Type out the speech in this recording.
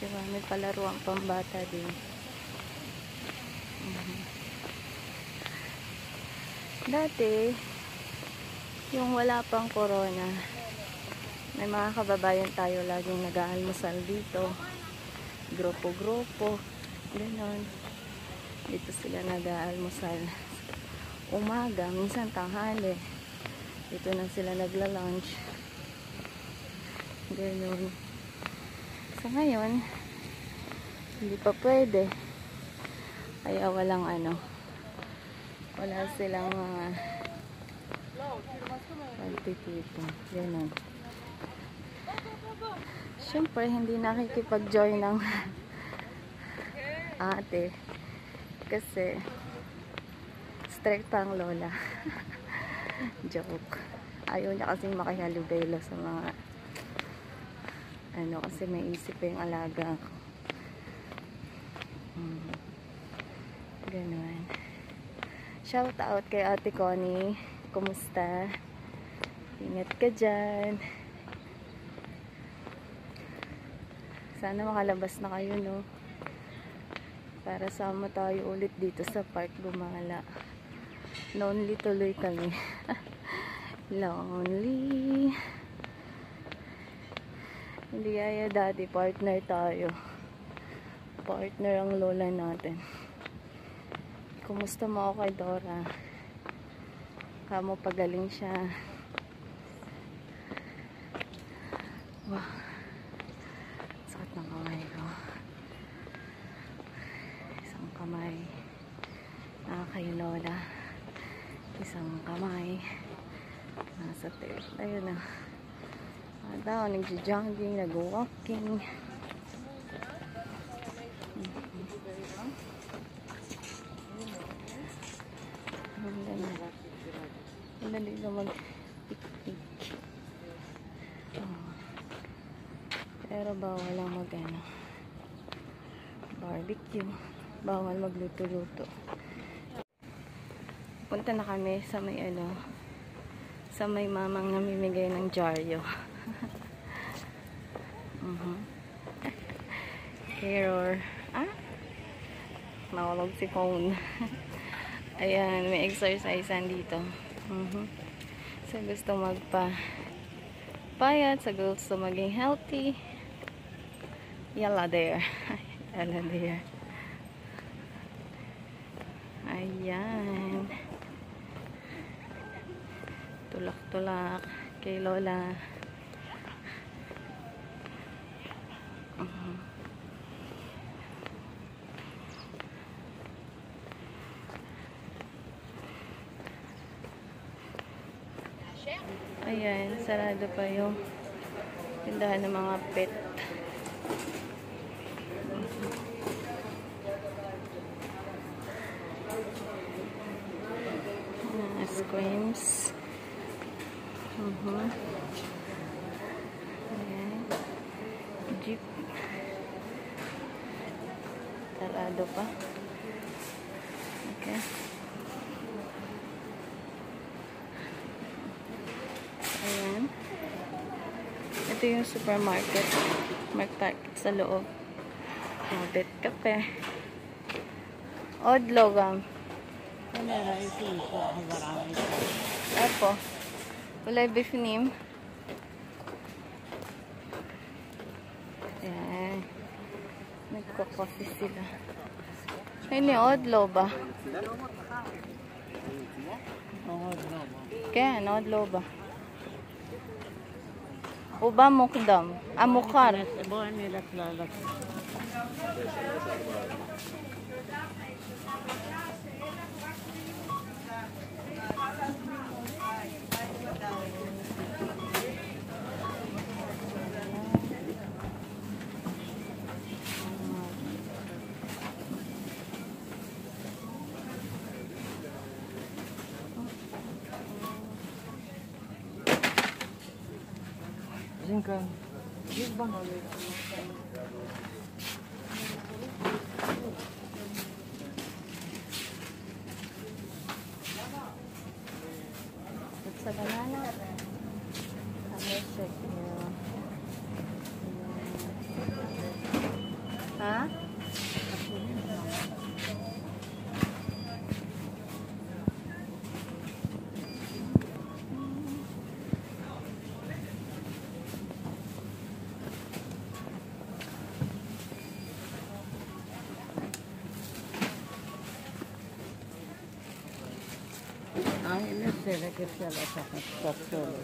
Diba, may palaruang pambata din. Dati, yung wala pang corona, may mga kababayan tayo laging nag-aalmusal dito. Grupo-grupo. Ganon. Dito sila nag-aalmusal. Umaga, minsan tanghali. Dito na sila nagla-lunch. Ganon. So ngayon, hindi pa pwede. Kaya walang wala silang mga pagtitipon. Ganon. Siyempre, hindi nakikipag-join ng ate. Kasi, strict ang lola. Joke. Ayaw niya kasing makihalubelo sa mga kasi may isip pa yung alaga ko. Ganun. Shout out kay Ate Connie. Kumusta? Ingat ka dyan. Sana makalabas na kayo, no? Para sama tayo ulit dito sa park gumala. Lonely tuloy kami. Lonely. Hindi kaya daddy, partner tayo. Partner ang lola natin. Kumusta mo ako kay Dora? Kamo pagaling siya. Wow. Sakit ng kamay ko. Isang kamay. Kay lola. Isang kamay. Nasa third. Ayun na. Daw, nag-jogging, nag-walking. Madali na mag-picnic. Pero bawal lang barbecue. Bawal magluto-luto. Punta na kami sa may sa may mamang namimigay ng dyaryo. Error. Nawalog si phone. Ayan, may exercisean dito. Sa gusto magpapayat, sa gusto maging healthy. Yalla there. Yalla there. Ayan. Tulak-tulak kay Lola. Ayan, sarado pa yung tindahan ng mga pet. Squims. Ayan. Jeep. Sarado pa. Okay. Ayan. Ito yung supermarket. Market sa loob. Bet kape. Odlogam. Apo. Kulay beef nim. Ayan. Nagko-coffee sila. Ay, ni Odlo ba? Kaya, Odlo ba? Uba mukdam. Amukar. Buwan nila lalat. Singkang. Sa banana. Ano check nyo. Ha? Ay, ini sila kisala sa kapsolo.